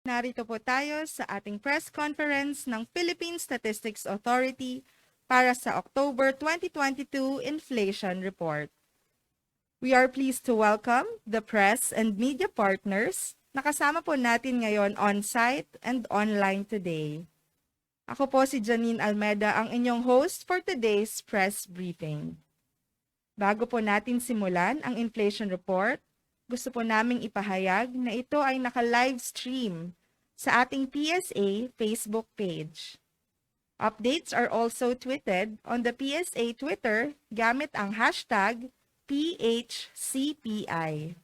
Narito po tayo sa ating press conference ng Philippine Statistics Authority para sa October 2022 Inflation Report. We are pleased to welcome the press and media partners na kasama po natin ngayon on-site and online today. Ako po si Janine Almeda, ang inyong host for today's press briefing. Bago po natin simulan ang inflation report, gusto po naming ipahayag na ito ay naka-live stream sa ating PSA Facebook page. Updates are also tweeted on the PSA Twitter gamit ang hashtag PHCPI.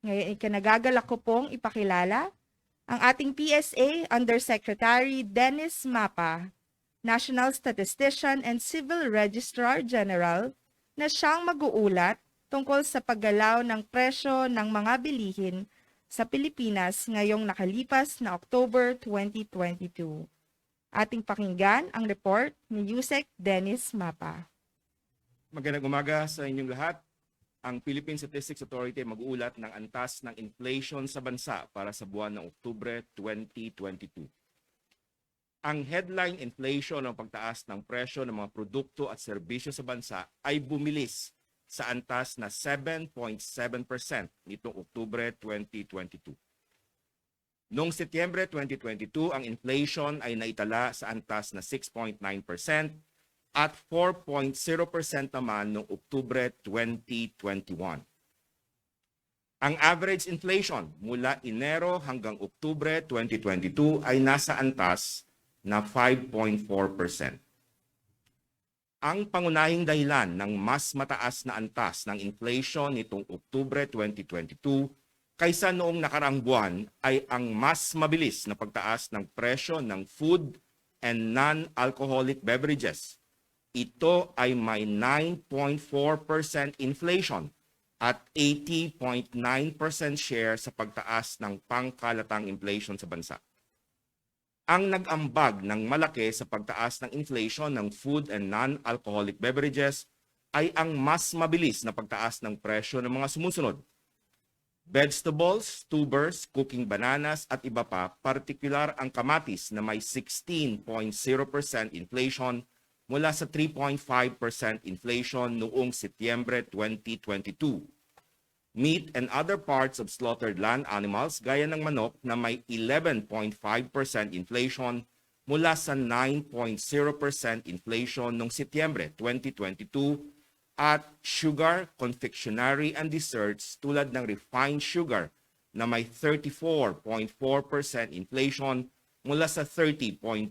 Ngayon, ikinagagalak ko pong ipakilala ang ating PSA Undersecretary Dennis Mapa, National Statistician and Civil Registrar General, na siyang mag-uulat tungkol sa paggalaw ng presyo ng mga bilihin sa Pilipinas ngayong nakalipas na October 2022. Ating pakinggan ang report ni Yusek Dennis Mapa. Magandang umaga sa inyong lahat. Ang Philippine Statistics Authority mag-uulat ng antas ng inflation sa bansa para sa buwan ng Oktubre 2022. Ang headline inflation ng pagtaas ng presyo ng mga produkto at serbisyo sa bansa ay bumilis sa antas na 7.7% nitong Oktubre 2022. Noong Setyembre 2022, ang inflation ay naitala sa antas na 6.9% at 4.0% naman noong Oktubre 2021. Ang average inflation mula Enero hanggang Oktubre 2022 ay nasa antas na 5.4%. Ang pangunahing dahilan ng mas mataas na antas ng inflation nitong Oktubre 2022 kaysa noong nakaraang buwan ay ang mas mabilis na pagtaas ng presyo ng food and non-alcoholic beverages. Ito ay may 9.4% inflation at 80.9% share sa pagtaas ng pangkalatang inflation sa bansa. Ang nag-ambag ng malaki sa pagtaas ng inflation ng food and non-alcoholic beverages ay ang mas mabilis na pagtaas ng presyo ng mga sumusunod: vegetables, tubers, cooking bananas at iba pa, partikular ang kamatis na may 16.0% inflation mula sa 3.5% inflation noong Setyembre 2022. Meat and other parts of slaughtered land animals gaya ng manok na may 11.5% inflation mula sa 9.0% inflation noong Setyembre 2022 at sugar, confectionery and desserts tulad ng refined sugar na may 34.4% inflation mula sa 30.2%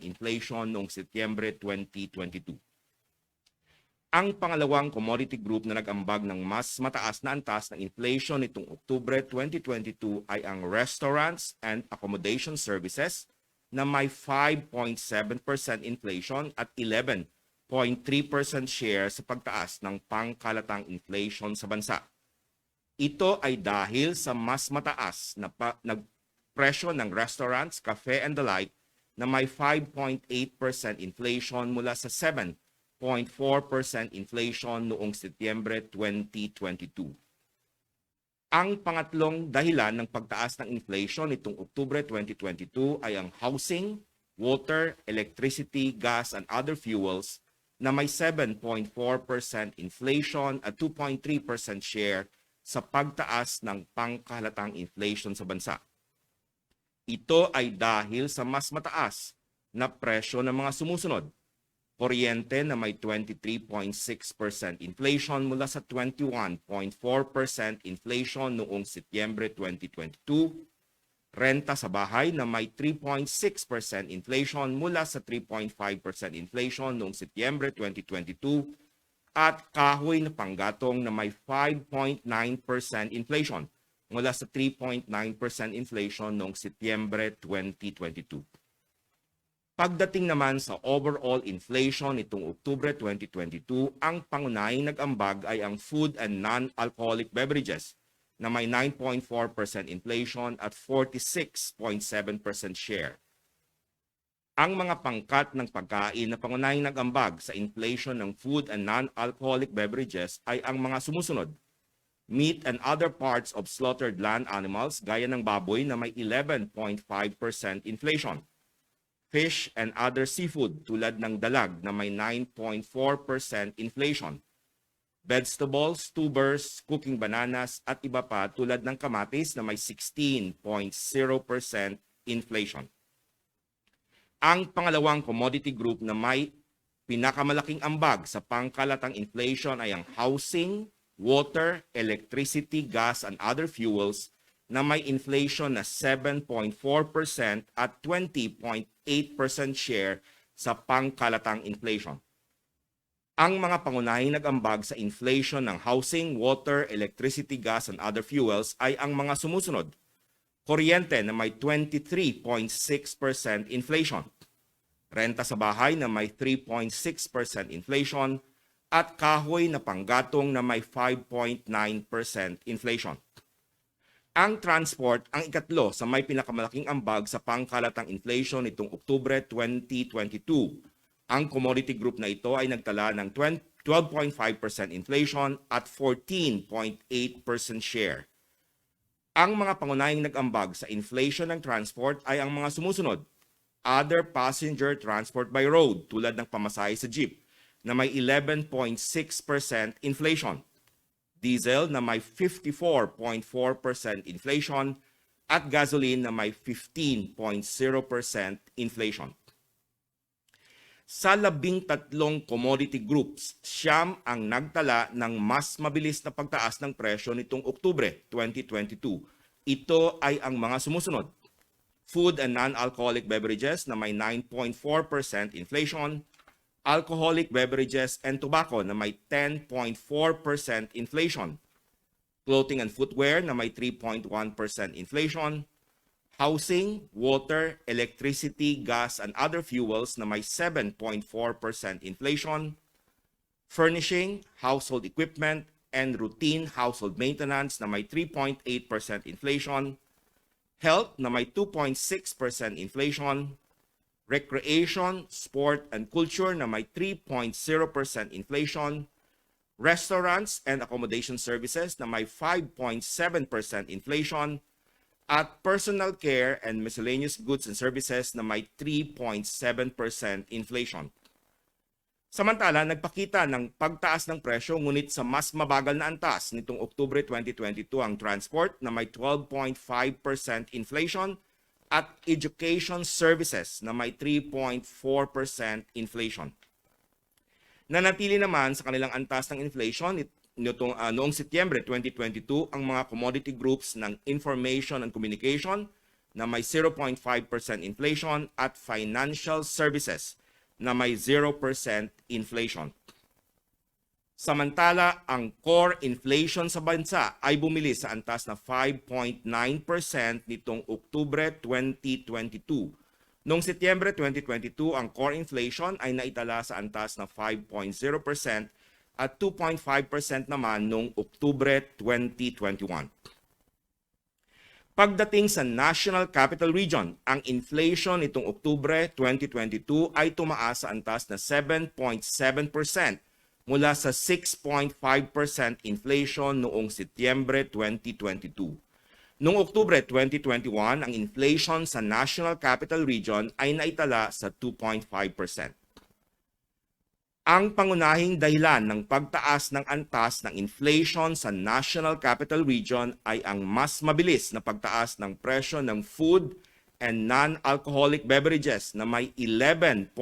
inflation noong Setyembre 2022. Ang pangalawang commodity group na nag-ambag ng mas mataas na antas ng inflation nitong Oktubre 2022 ay ang restaurants and accommodation services na may 5.7% inflation at 11.3% share sa pagtaas ng pangkalatang inflation sa bansa. Ito ay dahil sa mas mataas na presyo ng restaurants, cafe and the like na may 5.8% inflation mula sa 7.4% inflation noong Setyembre 2022. Ang pangatlong dahilan ng pagtaas ng inflation nitong Oktubre 2022 ay ang housing, water, electricity, gas and other fuels na may 7.4% inflation at 2.3% share sa pagtaas ng pangkahalatang inflation sa bansa. Ito ay dahil sa mas mataas na presyo ng mga sumusunod: kuryente na may 23.6% inflation mula sa 21.4% inflation noong Setyembre 2022, renta sa bahay na may 3.6% inflation mula sa 3.5% inflation noong Setyembre 2022, at kahoy na panggatong na may 5.9% inflation mula sa 3.9% inflation noong Setyembre 2022. Pagdating naman sa overall inflation nitong Oktubre 2022, ang pangunahing nag-ambag ay ang food and non-alcoholic beverages na may 9.4% inflation at 46.7% share. Ang mga pangkat ng pagkain na pangunahing nag-ambag sa inflation ng food and non-alcoholic beverages ay ang mga sumusunod: Meat and other parts of slaughtered land animals gaya ng baboy na may 11.5% inflation. Fish and other seafood tulad ng dalag na may 9.4% inflation. Vegetables, tubers, cooking bananas at iba pa tulad ng kamatis na may 16.0% inflation. Ang pangalawang commodity group na may pinakamalaking ambag sa pangkalatang inflation ay ang housing, water, electricity, gas, and other fuels na may inflation na 7.4% at 20.8% share sa pangkalatang inflation. Ang mga pangunahing nag-ambag sa inflation ng housing, water, electricity, gas, and other fuels ay ang mga sumusunod. Kuryente na may 23.6% inflation. Renta sa bahay na may 3.6% inflation at kahoy na panggatong na may 5.9% inflation. Ang transport ang ikatlo sa may pinakamalaking ambag sa pangkalatang inflation nitong Oktubre 2022. Ang commodity group na ito ay nagtala ng 12.5% inflation at 14.8% share. Ang mga pangunahing nag-ambag sa inflation ng transport ay ang mga sumusunod. Other passenger transport by road tulad ng pamasahe sa jeep na may 11.6% inflation. Diesel na may 54.4% inflation at gasoline na may 15.0% inflation. Sa 13 commodity groups, siyam ang nagtala ng mas mabilis na pagtaas ng presyo nitong Oktubre 2022. Ito ay ang mga sumusunod. Food and non-alcoholic beverages na may 9.4% inflation, alcoholic beverages and tobacco na may 10.4% inflation, clothing and footwear na may 3.1% inflation, housing, water, electricity, gas, and other fuels na may 7.4% inflation, furnishing, household equipment, and routine household maintenance na may 3.8% inflation, health na may 2.6% inflation, recreation, sport, and culture na may 3.0% inflation, restaurants and accommodation services na may 5.7% inflation, at personal care and miscellaneous goods and services na may 3.7% inflation. Samantala, nagpakita ng pagtaas ng presyo ngunit sa mas mabagal na antas nitong Oktubre 2022 ang transport na may 12.5% inflation at education services na may 3.4% inflation. Nanatili naman sa kanilang antas ng inflation noong Setyembre 2022 ang mga commodity groups ng information and communication na may 0.5% inflation at financial services na may 0% inflation. Samantala, ang core inflation sa bansa ay bumili sa antas na 5.9% nitong Oktubre 2022. Noong Setyembre 2022, ang core inflation ay naitala sa antas na 5.0% at 2.5% naman noong Oktubre 2021. Pagdating sa National Capital Region, ang inflation nitong Oktubre 2022 ay tumaas sa antas na 7.7% mula sa 6.5% inflation noong Setyembre 2022. Noong Oktubre 2021, ang inflation sa National Capital Region ay naitala sa 2.5%. Ang pangunahing dahilan ng pagtaas ng antas ng inflation sa National Capital Region ay ang mas mabilis na pagtaas ng presyo ng food and non-alcoholic beverages na may 11.4%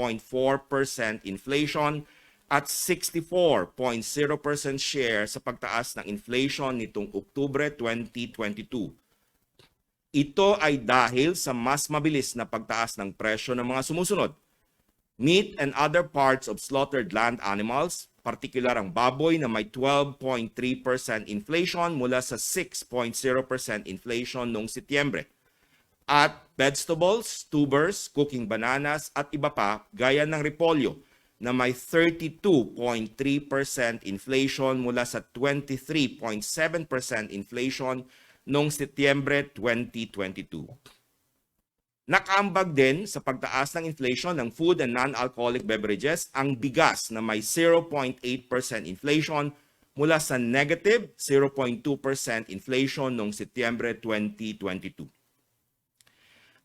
inflation at 64.0% share sa pagtaas ng inflation nitong Oktubre 2022. Ito ay dahil sa mas mabilis na pagtaas ng presyo ng mga sumusunod. Meat and other parts of slaughtered land animals, partikular ang baboy na may 12.3% inflation mula sa 6.0% inflation noong Setyembre. At vegetables, tubers, cooking bananas at iba pa gaya ng repolyo na may 32.3% inflation mula sa 23.7% inflation noong Setyembre 2022. Nakaambag din sa pagtaas ng inflation ng food and non-alcoholic beverages ang bigas na may 0.8% inflation mula sa negative 0.2% inflation noong Setyembre 2022.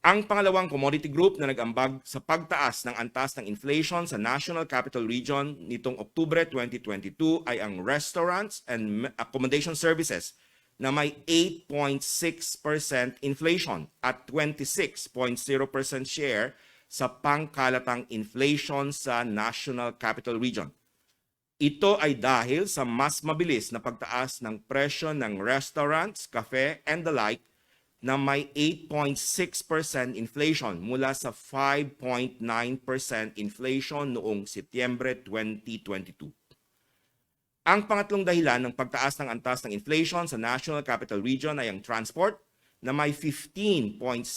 Ang pangalawang commodity group na nag-ambag sa pagtaas ng antas ng inflation sa National Capital Region nitong Oktubre 2022 ay ang restaurants and accommodation services na may 8.6% inflation at 26.0% share sa pangkalatang inflation sa National Capital Region. Ito ay dahil sa mas mabilis na pagtaas ng presyo ng restaurants, cafe, and the like na may 8.6% inflation mula sa 5.9% inflation noong Setyembre 2022. Ang pangatlong dahilan ng pagtaas ng antas ng inflation sa National Capital Region ay ang transport na may 15.7%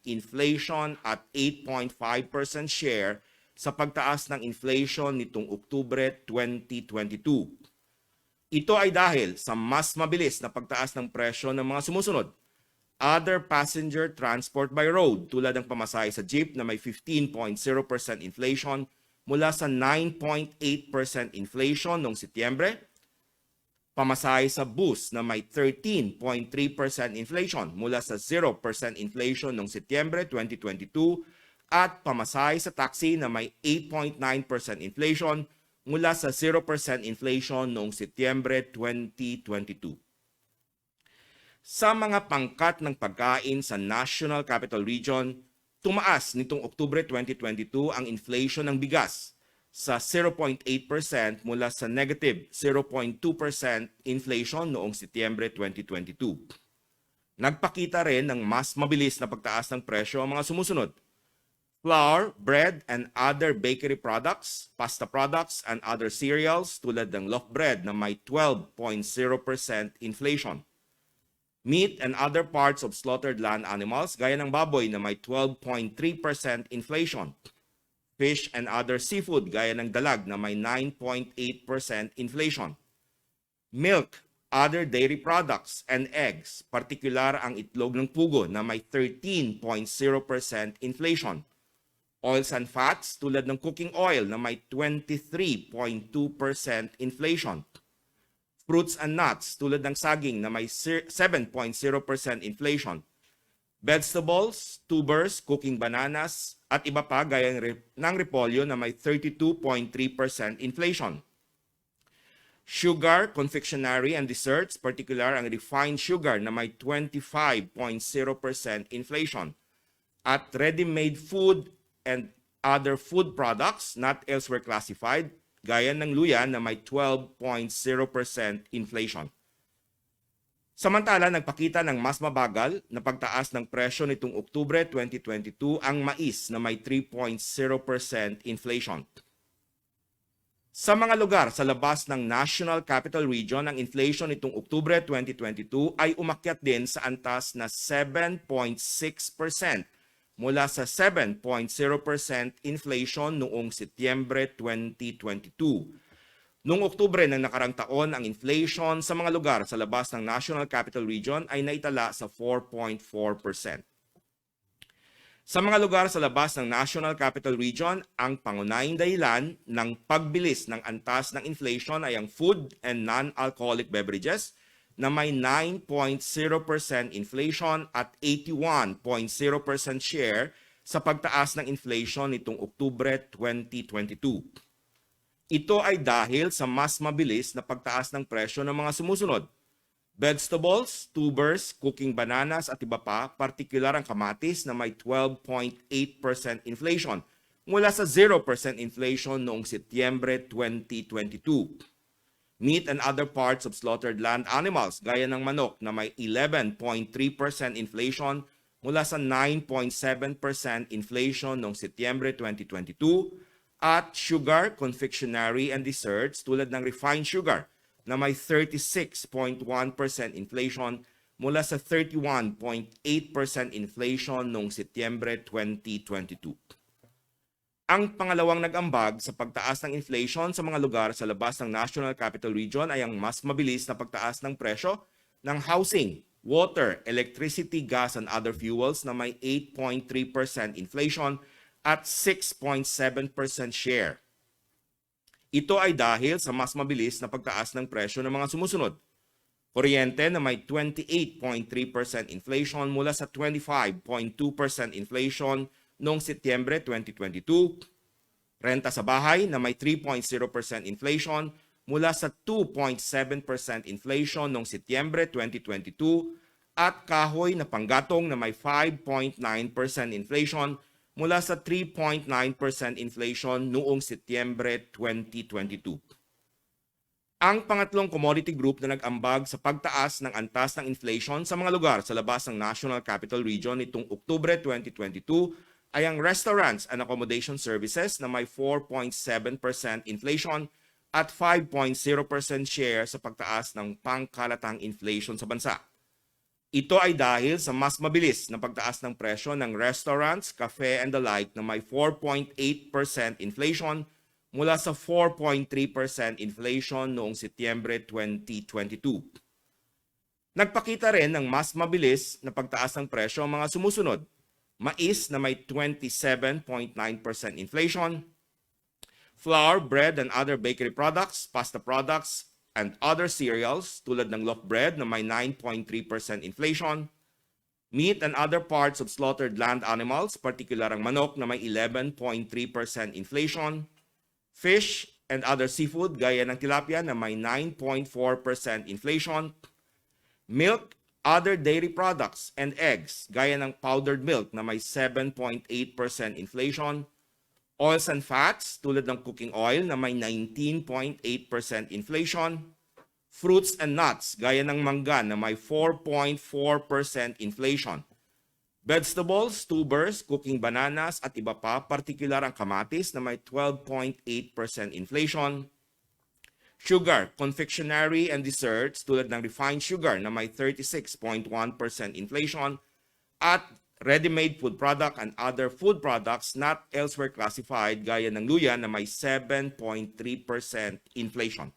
inflation at 8.5% share sa pagtaas ng inflation nitong Oktubre 2022. Ito ay dahil sa mas mabilis na pagtaas ng presyo ng mga sumusunod. Other passenger transport by road tulad ng pamasahe sa jeep na may 15.0% inflation mula sa 9.8% inflation noong Setyembre, pamasahe sa bus na may 13.3% inflation mula sa 0% inflation noong Setyembre 2022 at pamasahe sa taxi na may 8.9% inflation mula sa 0% inflation noong Setyembre 2022. Sa mga pangkat ng pagkain sa National Capital Region, tumaas nitong Oktubre 2022 ang inflation ng bigas sa 0.8% mula sa negative 0.2% inflation noong Setyembre 2022. Nagpakita rin ng mas mabilis na pagtaas ng presyo ang mga sumusunod: flour, bread, and other bakery products, pasta products, and other cereals tulad ng loaf bread na may 12.0% inflation. Meat and other parts of slaughtered land animals gaya ng baboy na may 12.3% inflation. Fish and other seafood gaya ng dalag na may 9.8% inflation. Milk, other dairy products, and eggs, partikular ang itlog ng pugo na may 13.0% inflation. Oils and fats tulad ng cooking oil na may 23.2% inflation. Fruits and nuts tulad ng saging na may 7.0% inflation. Vegetables, tubers, cooking bananas, at iba pa gaya ng repolyo na may 32.3% inflation. Sugar, confectionery, and desserts, particular ang refined sugar na may 25.0% inflation. At ready-made food and other food products not elsewhere classified, gaya ng luya na may 12.0% inflation. Samantala, nagpakita ng mas mabagal na pagtaas ng presyo nitong Oktubre 2022 ang mais na may 3.0% inflation. Sa mga lugar sa labas ng National Capital Region, ang inflation nitong Oktubre 2022 ay umakyat din sa antas na 7.6% mula sa 7.0% inflation noong Setyembre 2022. Noong Oktubre ng nakarang taon, ang inflation sa mga lugar sa labas ng National Capital Region ay naitala sa 4.4%. Sa mga lugar sa labas ng National Capital Region, ang pangunahing dahilan ng pagbilis ng antas ng inflation ay ang food and non-alcoholic beverages na may 9.0% inflation at 81.0% share sa pagtaas ng inflation nitong Oktubre 2022. Ito ay dahil sa mas mabilis na pagtaas ng presyo ng mga sumusunod: vegetables, tubers, cooking bananas at iba pa, partikular ang kamatis na may 12.8% inflation mula sa 0% inflation noong Setyembre 2022. Meat and other parts of slaughtered land animals gaya ng manok na may 11.3% inflation mula sa 9.7% inflation noong Setyembre 2022, at sugar, confectionery, and desserts tulad ng refined sugar na may 36.1% inflation mula sa 31.8% inflation noong Setyembre 2022. Ang pangalawang nag-ambag sa pagtaas ng inflation sa mga lugar sa labas ng National Capital Region ay ang mas mabilis na pagtaas ng presyo ng housing, water, electricity, gas, and other fuels na may 8.3% inflation at 6.7% share. Ito ay dahil sa mas mabilis na pagtaas ng presyo ng mga sumusunod. Kuryente na may 28.3% inflation mula sa 25.2% inflation noong Setyembre 2022. Renta sa bahay na may 3.0% inflation mula sa 2.7% inflation noong Setyembre 2022 at kahoy na panggatong na may 5.9% inflation mula sa 3.9% inflation noong Setyembre 2022. Ang pangatlong commodity group na nag-ambag sa pagtaas ng antas ng inflation sa mga lugar sa labas ng National Capital Region nitong Oktubre 2022 ay ang restaurants and accommodation services na may 4.7% inflation at 5.0% share sa pagtaas ng pangkalatang inflation sa bansa. Ito ay dahil sa mas mabilis na pagtaas ng presyo ng restaurants, cafe and the like na may 4.8% inflation mula sa 4.3% inflation noong Setyembre 2022. Nagpakita rin ng mas mabilis na pagtaas ng presyo ang mga sumusunod. Mais na may 27.9% inflation, flour, bread and other bakery products, pasta products, and other cereals tulad ng loaf bread na may 9.3% inflation, meat and other parts of slaughtered land animals, partikular ang manok na may 11.3% inflation, fish and other seafood gaya ng tilapia na may 9.4% inflation, milk, other dairy products and eggs gaya ng powdered milk na may 7.8% inflation, oils and fats tulad ng cooking oil na may 19.8% inflation, fruits and nuts gaya ng mangga na may 4.4% inflation, vegetables, tubers, cooking bananas at iba pa, partikular ang kamatis na may 12.8% inflation, sugar, confectionery and desserts tulad ng refined sugar na may 36.1% inflation at ready-made food product and other food products not elsewhere classified gaya ng luya na may 7.3% inflation.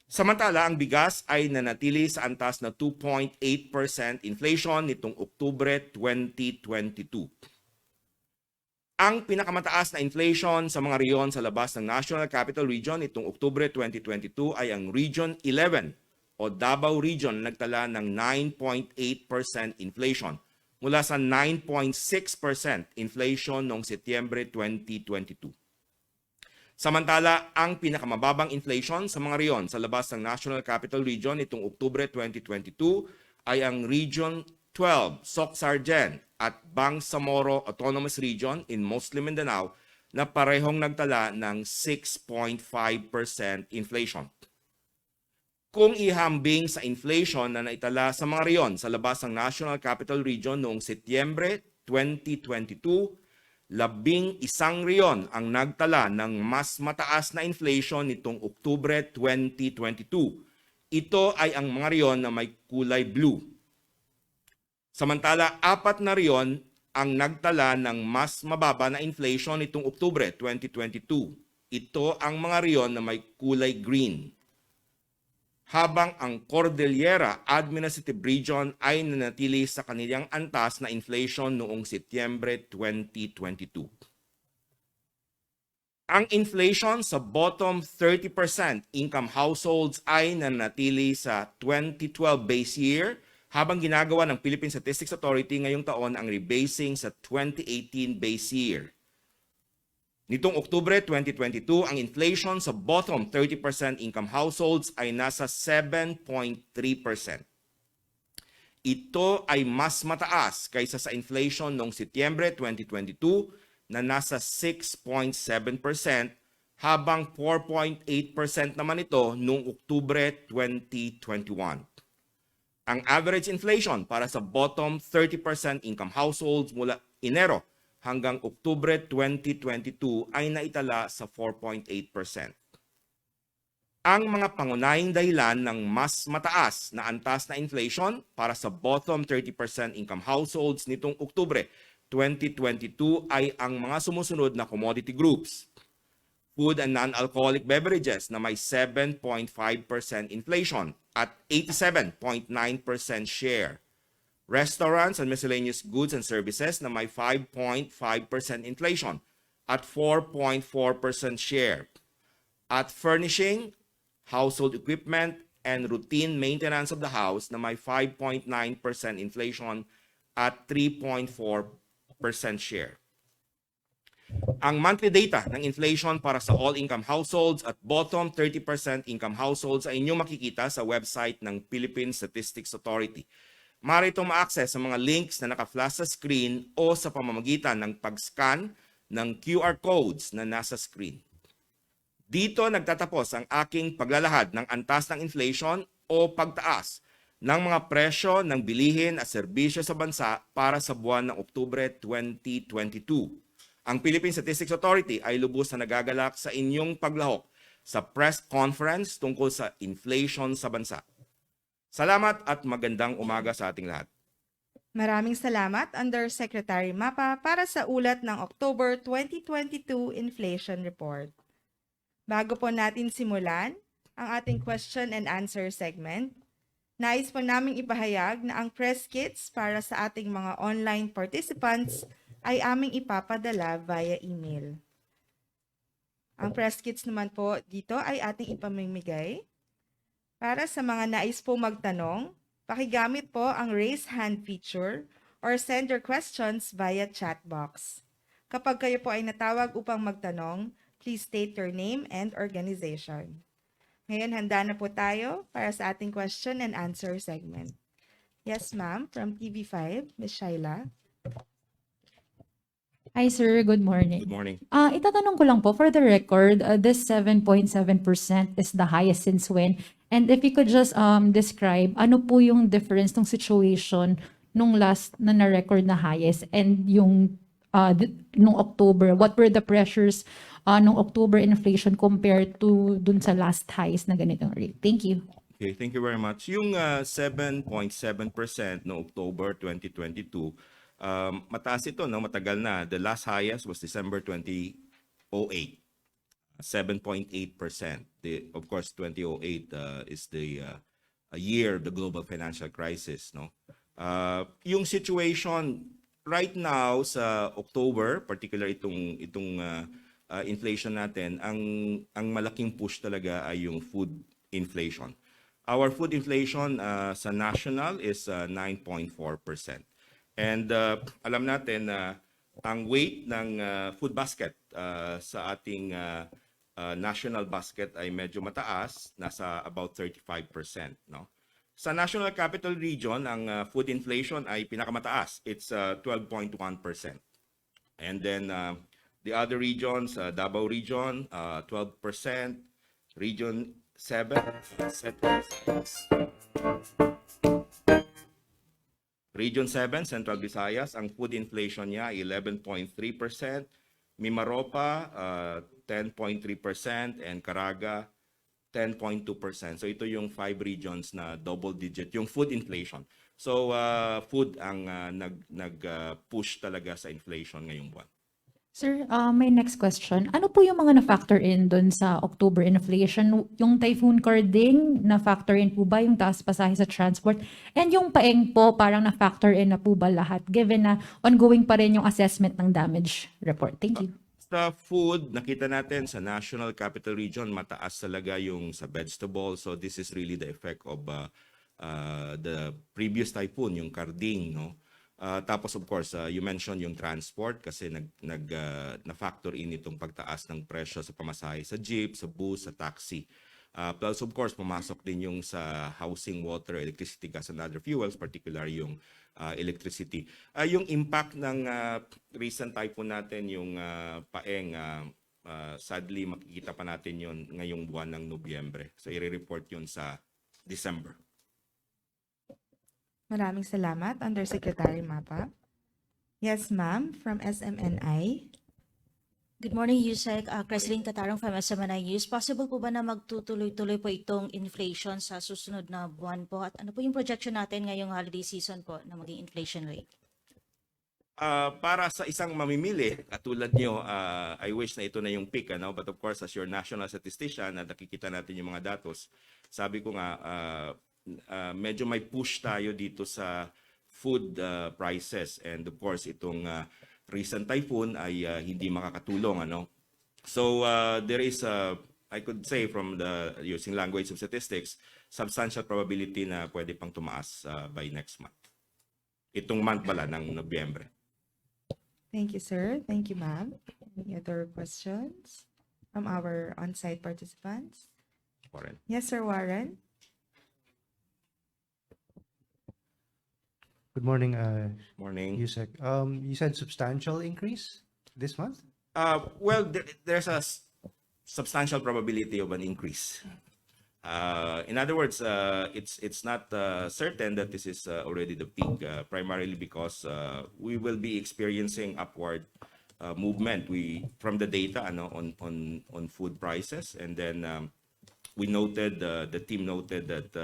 Samantala, ang bigas ay nanatili sa antas na 2.8% inflation nitong Oktubre 2022. Ang pinakamataas na inflation sa mga reyon sa labas ng National Capital Region nitong Oktubre 2022 ay ang Region 11 o Davao Region na nagtala ng 9.8% inflation mula sa 9.6% inflation noong Setyembre 2022. Samantala, ang pinakamababang inflation sa mga reyon sa labas ng National Capital Region nitong Oktubre 2022 ay ang Region 12, Soc-Sargen at Bangsamoro Autonomous Region in Muslim Mindanao na parehong nagtala ng 6.5% inflation. Kung ihambing sa inflation na naitala sa mga reyon sa labas ng National Capital Region noong Setyembre 2022, 11 reyon ang nagtala ng mas mataas na inflation nitong Oktubre 2022. Ito ay ang mga reyon na may kulay blue. Samantala, 4 na reyon ang nagtala ng mas mababa na inflation nitong Oktubre 2022. Ito ang mga reyon na may kulay green. Habang ang Cordillera Administrative Region ay nanatili sa kanilang antas na inflation noong Setyembre 2022. Ang inflation sa bottom 30% income households ay nanatili sa 2012 base year, habang ginagawa ng Philippine Statistics Authority ngayong taon ang rebasing sa 2018 base year. Nitong Oktubre 2022, ang inflation sa bottom 30% income households ay nasa 7.3%. Ito ay mas mataas kaysa sa inflation noong Setyembre 2022 na nasa 6.7%, habang 4.8% naman ito noong Oktubre 2021. Ang average inflation para sa bottom 30% income households mula Enero hanggang Oktubre 2022 ay naitala sa 4.8%. Ang mga pangunahing dahilan ng mas mataas na antas na inflation para sa bottom 30% income households nitong Oktubre 2022 ay ang mga sumusunod na commodity groups. Food and non-alcoholic beverages na may 7.5% inflation at 87.9% share. Restaurants and miscellaneous goods and services na may 5.5% inflation at 4.4% share. at furnishing, household equipment, and routine maintenance of the house na may 5.9% inflation at 3.4% share. Ang monthly data ng inflation para sa all-income households at bottom 30% income households ay inyong makikita sa website ng Philippine Statistics Authority. Maaari itong ma-access sa mga links na naka-flash sa screen o sa pamamagitan ng pag-scan ng QR codes na nasa screen. Dito nagtatapos ang aking paglalahad ng antas ng inflation o pagtaas ng mga presyo ng bilihin at serbisyo sa bansa para sa buwan ng Oktubre 2022. Ang Philippine Statistics Authority ay lubos na nagagalak sa inyong paglahok sa press conference tungkol sa inflation sa bansa. Salamat at magandang umaga sa ating lahat. Maraming salamat, Undersecretary Mapa, para sa ulat ng October 2022 Inflation Report. Bago po natin simulan ang ating question and answer segment, nais po naming ipahayag na ang press kits para sa ating mga online participants ay aming ipapadala via email. Ang press kits naman po dito ay ating ipamimigay. Para sa mga nais po magtanong, pakigamit po ang raise hand feature or send your questions via chat box. Kapag kayo po ay natawag upang magtanong, please state your name and organization. Ngayon, handa na po tayo para sa ating question and answer segment. Yes, ma'am, from TV5, Ms. Shaila. Hi sir, good morning. Good morning. Itatanong ko lang po, for the record, this 7.7% is the highest since when? And if you could just describe, ano po yung difference ng situation nung last na na-record na highest and yung nung October? What were the pressures nung October inflation compared to dun sa last highest na ganitong rate? Thank you. Okay, thank you very much. Yung 7.7% no October 2022, mataas ito, no? Matagal na. The last highest was December 2008, 7.8%. Of course, 2008 is the year of the global financial crisis, no? Yung situation right now sa October, particular itong inflation natin, ang malaking push talaga ay yung food inflation. Our food inflation sa national is 9.4%. And alam natin na ang weight ng food basket sa ating national basket ay medyo mataas, nasa about 35%, no? Sa National Capital Region, ang food inflation ay pinakamataas. It's 12.1%. And then the other regions, Davao Region, 12%, Region 7, Region 7, Central Visayas, ang food inflation niya 11.3%, Mimaropa 10.3%, and Caraga 10.2%. So ito yung 5 regions na double digit yung food inflation. So food ang nag-push talaga sa inflation ngayong buwan. Sir, my next question, ano po yung mga na-factor in dun sa October inflation? Yung Typhoon Carding, na-factor in po ba yung taas pasahe sa transport? And yung paeng po, parang na-factor in na po ba lahat? Given na ongoing pa rin yung assessment ng damage report. Thank you. Sa food, nakita natin sa National Capital Region, mataas talaga yung sa vegetable. So this is really the effect of the previous typhoon, yung Carding, no? Tapos of course, you mentioned yung transport kasi na-factor in itong pagtaas ng presyo sa pamasahe sa jeep, sa bus, sa taxi. Plus of course, pumasok din yung sa housing, water, electricity, gas, and other fuels, particularly yung electricity. Yung impact ng recent typhoon natin, yung paeng, sadly makikita pa natin yun ngayong buwan ng Nobyembre. So i-report yun sa December. Maraming salamat, Undersecretary Mapa. Yes, ma'am, from SMNI. Good morning, Yusek. Creslin Tatarong from SMNI News. Possible po ba na magtutuloy-tuloy po itong inflation sa susunod na buwan po? At ano po yung projection natin ngayong holiday season po na maging inflation rate? Para sa isang mamimili, katulad nyo, I wish na ito na yung peak, ano? But of course, as your national statistician, na nakikita natin yung mga datos, sabi ko nga, medyo may push tayo dito sa food prices. And of course, itong recent typhoon ay hindi makakatulong, ano? So there is I could say from the using language of statistics, substantial probability na pwede pang tumaas by next month. Itong month pala ng Nobyembre. Thank you, sir. Thank you, ma'am. Any other questions from our on-site participants? Warren. Yes, Sir Warren. Good morning, Morning. Yusek. You said substantial increase this month? Well, there's a substantial probability of an increase. In other words, it's not certain that this is already the peak, primarily because we will be experiencing upward movement from the data on food prices, and then we noted the team noted that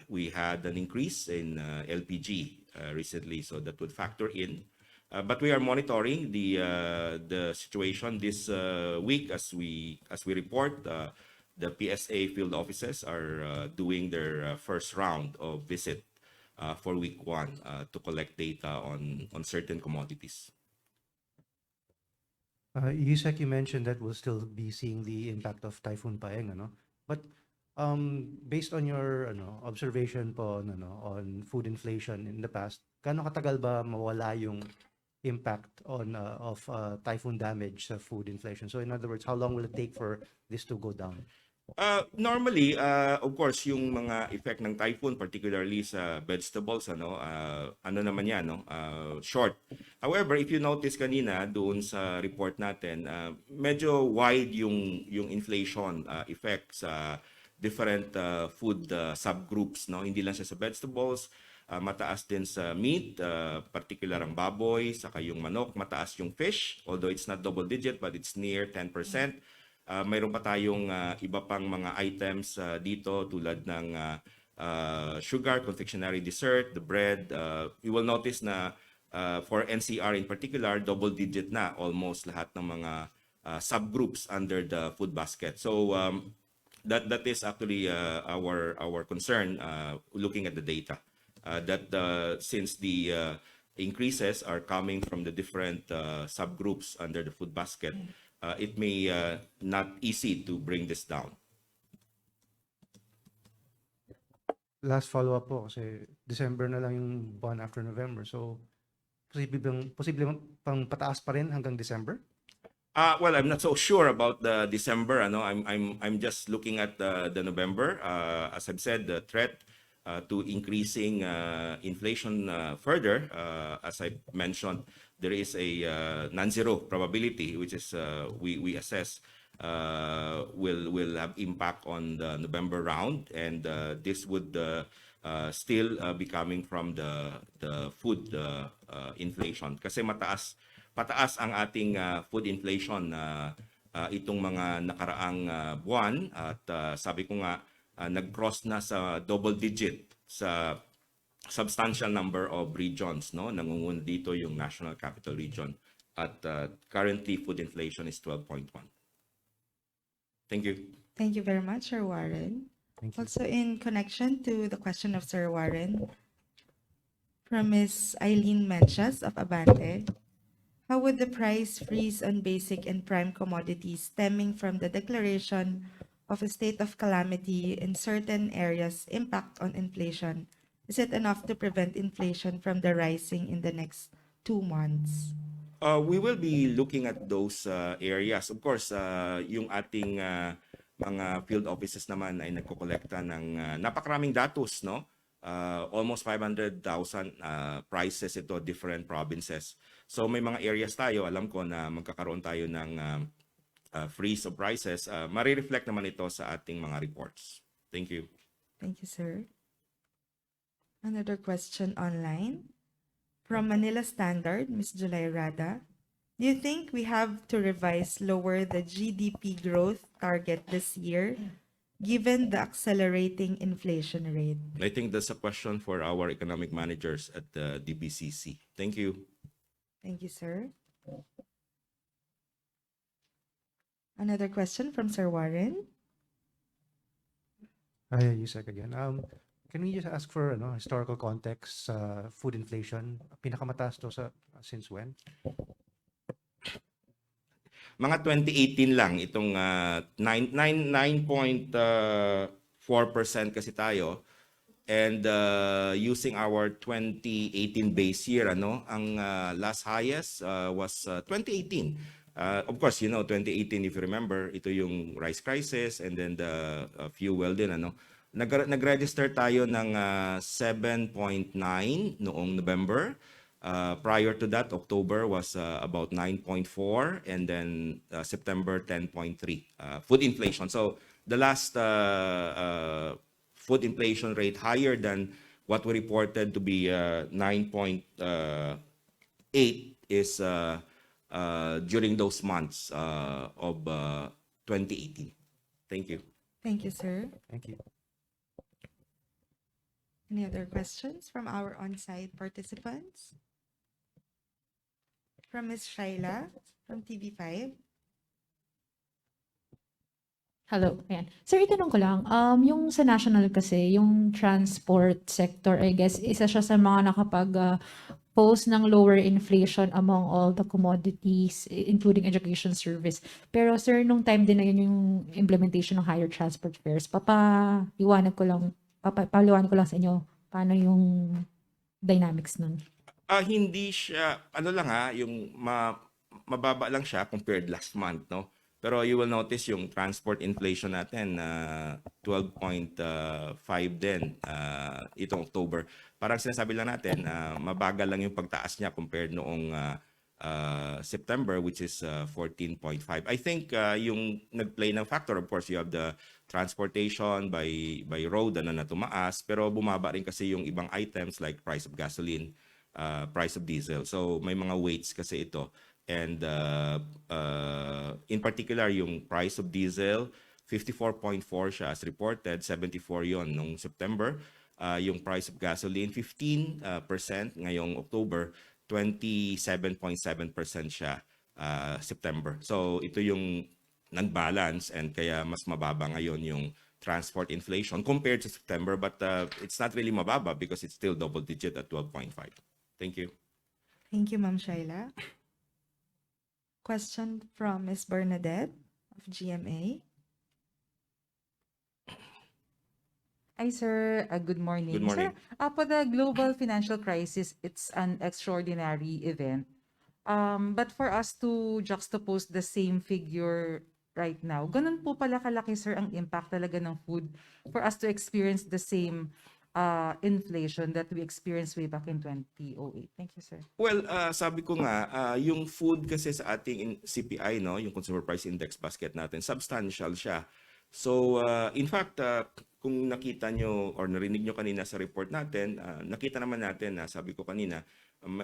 we had an increase in LPG recently, so that would factor in. But we are monitoring the situation this week as we report. The PSA field offices are doing their first round of visit for week 1 to collect data on certain commodities. Yusek, you mentioned that we'll still be seeing the impact of Typhoon Paeng, ano? But based on your observation po on food inflation in the past, gaano katagal ba mawala yung impact of typhoon damage sa food inflation? So in other words, how long will it take for this to go down? Normally, of course, yung mga effect ng typhoon, particularly sa vegetables, naman yan, short. However, if you notice kanina doon sa report natin, medyo wide yung inflation effect sa different food subgroups, hindi lang siya sa vegetables, mataas din sa meat, particular ang baboy, saka yung manok, mataas yung fish, although it's not double digit but it's near 10%. Mayroon pa tayong iba pang mga items dito tulad ng sugar, confectionery dessert, the bread. You will notice na for NCR in particular, double digit na almost lahat ng mga subgroups under the food basket. So that is actually our concern looking at the data. That since the increases are coming from the different subgroups under the food basket, it may not easy to bring this down. Last follow-up po, kasi December na lang yung buwan after November. So, posible pang pataas pa rin hanggang December? Well, I'm not so sure about the December. I'm just looking at the November. As I've said, the threat to increasing inflation further, as I mentioned, there is a non-zero probability, which is we assess will have impact on the November round, and this would still be coming from the food inflation. Kasi pataas ang ating food inflation itong mga nakaraang buwan, at sabi ko nga nag-cross na sa double digit sa substantial number of regions, nangunguna dito yung National Capital Region, at currently food inflation is 12.1. Thank you. Thank you very much, Sir Warren. Thank you. Also, in connection to the question of Sir Warren, from Ms. Eileen Menchas of Abante, how would the price freeze on basic and prime commodities stemming from the declaration of a state of calamity in certain areas impact on inflation? Is it enough to prevent inflation from the rising in the next 2 months? We will be looking at those areas. Of course, yung ating mga field offices naman ay nagkokolekta ng napakaraming datos, almost 500,000 prices ito, different provinces. So may mga areas tayo, alam ko na magkakaroon tayo ng freeze of prices. Marireflect naman ito sa ating mga reports. Thank you. Thank you, sir. Another question online. From Manila Standard, Ms. Julay Rada. Do you think we have to revise lower the GDP growth target this year, given the accelerating inflation rate? I think that's a question for our economic managers at the DBCC. Thank you. Thank you, sir. Another question from Sir Warren. Hi, Yusek again. Can we just ask for historical context sa food inflation? Pinakamataas to since when? mga 2018 lang itong 9.4% kasi tayo. And using our 2018 base year, ang last highest was 2018. Of course, 2018, if you remember, ito yung rice crisis and then the fuel din, Nag-register tayo ng 7.9 noong November. Prior to that, October was about 9.4 and then September 10.3. Food inflation. So the last food inflation rate higher than what we reported to be 9.8 is during those months of 2018. Thank you. Thank you, sir. Thank you. Any other questions from our on-site participants? From Ms. Shaila from TV5. Hello, ayan. Sir, itanong ko lang, yung sa national kasi, yung transport sector, I guess, isa siya sa mga post ng lower inflation among all the commodities, including education service. Pero sir, nung time din na yun yung implementation ng higher transport fares, papaliwanag ko lang sa inyo paano yung dynamics nun. Hindi siya, yung mababa lang siya compared last month, no? Pero you will notice yung transport inflation natin, 12.5 din itong October. Parang sinasabi lang natin, mabagal lang yung pagtaas niya compared noong September, which is 14.5. I think yung nag-play ng factor, of course, you have the transportation by road na tumaas, pero bumaba rin kasi yung ibang items like price of gasoline, price of diesel. So may mga weights kasi ito. And in particular, yung price of diesel, 54.4 siya as reported, 74 yon nung September. Yung price of gasoline, 15% ngayong October, 27.7% siya September. So ito yung nag-balance and kaya mas mababa ngayon yung transport inflation compared to September, but it's not really mababa because it's still double digit at 12.5. Thank you. Thank you, Ma'am Shaila. Question from Ms. Bernadette of GMA. Hi, sir. Good morning. Good morning. Sir, for the global financial crisis, it's an extraordinary event. But for us to juxtapose the same figure right now, ganun po pala kalaki, sir, ang impact talaga ng food for us to experience the same inflation that we experienced way back in 2008. Thank you, sir. Well, sabi ko nga, yung food kasi sa ating CPI, no, yung Consumer Price Index basket natin, substantial siya. So, in fact, kung nakita nyo or narinig nyo kanina sa report natin, nakita naman natin na sabi ko kanina,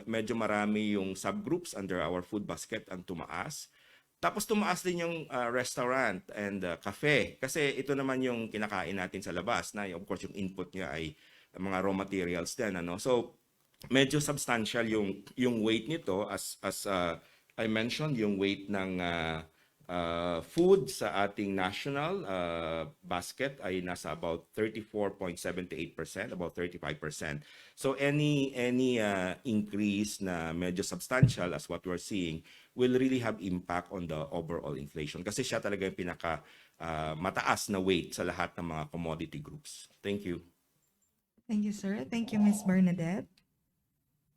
medyo marami yung subgroups under our food basket ang tumaas. Tapos tumaas din yung restaurant and cafe. Kasi ito naman yung kinakain natin sa labas na of course yung input niya ay mga raw materials din. So medyo substantial yung weight nito as I mentioned, yung weight ng food sa ating national basket ay nasa about 34.78%, about 35%. So any increase na medyo substantial as what we're seeing will really have impact on the overall inflation kasi siya talaga yung pinaka mataas na weight sa lahat ng mga commodity groups. Thank you. Thank you, sir. Thank you, Ms. Bernadette.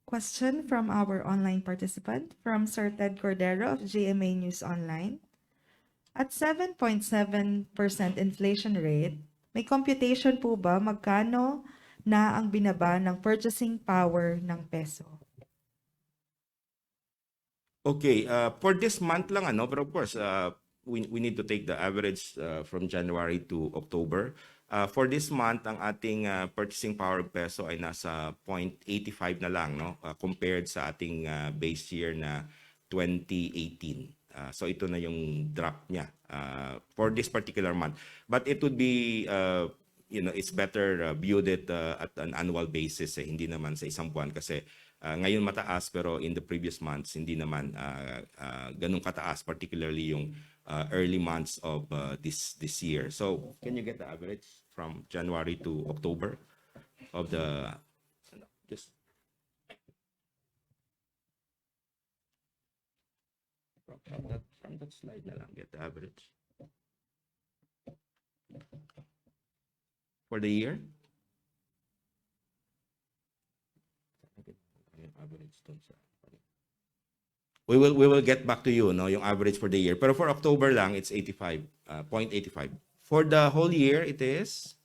Question from our online participant from Sir Ted Cordero of GMA News Online. At 7.7% inflation rate, may computation po ba magkano na ang binaba ng purchasing power ng peso? Okay, for this month lang but of course we need to take the average from January to October. For this month ang ating purchasing power of peso ay nasa 0.85 na lang compared sa ating base year na 2018. So ito na yung drop niya for this particular month. But it would be it's better viewed it at an annual basis hindi naman sa isang buwan kasi ngayon mataas pero in the previous months hindi naman ganun kataas, particularly yung early months of this year. So can you get the average from January to October of the just from that From that slide na lang, get the average. For the year? We will get back to you, no, yung average for the year. Pero for October lang, it's 85, 0.85. For the whole year, it is?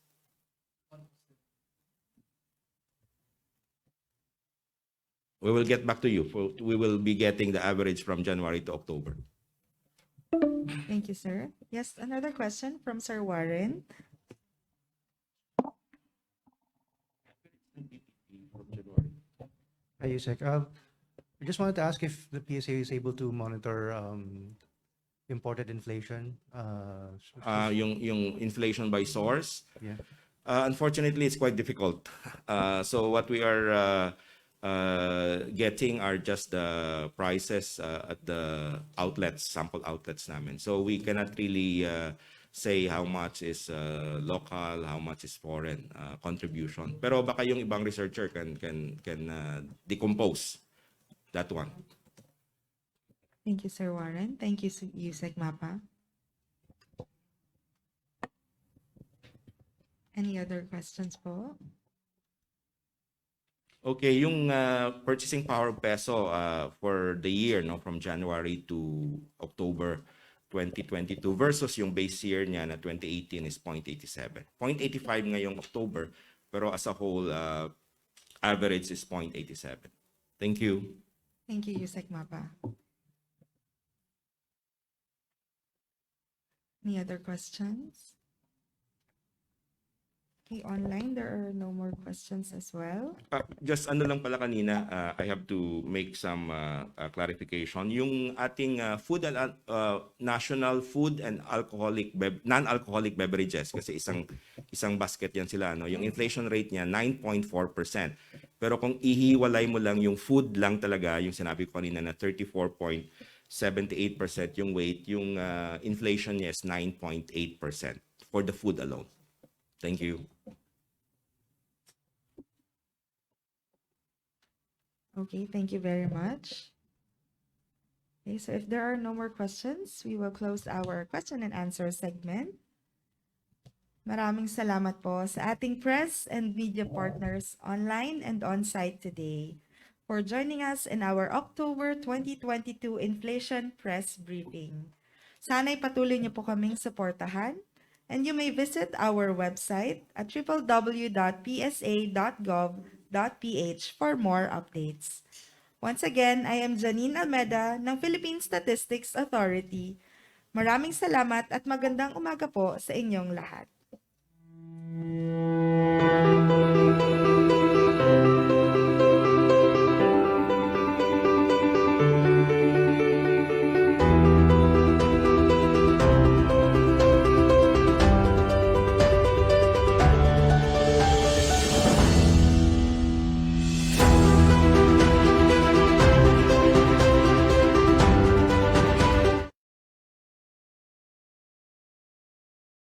We will get back to you. We will be getting the average from January to October. Thank you, sir. Yes, another question from Sir Warren. Hi, Yusek. I just wanted to ask if the PSA is able to monitor imported inflation. Yung inflation by source. Yeah. Unfortunately, it's quite difficult. So what we are getting are just the prices at the outlets, sample outlets namin. So we cannot really say how much is local, how much is foreign contribution. Pero baka yung ibang researcher can decompose that one. Thank you, Sir Warren. Thank you, Yusek Mapa. Any other questions po? Okay, yung purchasing power of peso for the year, no, from January to October 2022 versus yung base year niya na 2018 is 0.87. 0.85 ngayong October, pero as a whole average is 0.87. Thank you. Thank you, Yusek Mapa. Any other questions? Okay, online, there are no more questions as well. Just ano lang pala kanina, I have to make some clarification. Yung ating national food and non-alcoholic beverages, kasi isang basket yan sila, no? Yung inflation rate niya 9.4%. Pero kung ihiwalay mo lang yung food lang talaga, yung sinabi ko kanina na 34.78% yung weight, yung inflation niya is 9.8% for the food alone. Thank you. Okay, thank you very much. Okay, so if there are no more questions, we will close our question and answer segment. Maraming salamat po sa ating press and media partners online and on-site today for joining us in our October 2022 Inflation Press Briefing. Sana'y patuloy niyo po kaming suportahan, and you may visit our website at www.psa.gov.ph for more updates. Once again, I am Janine Almeda ng Philippine Statistics Authority. Maraming salamat at magandang umaga po sa inyong lahat.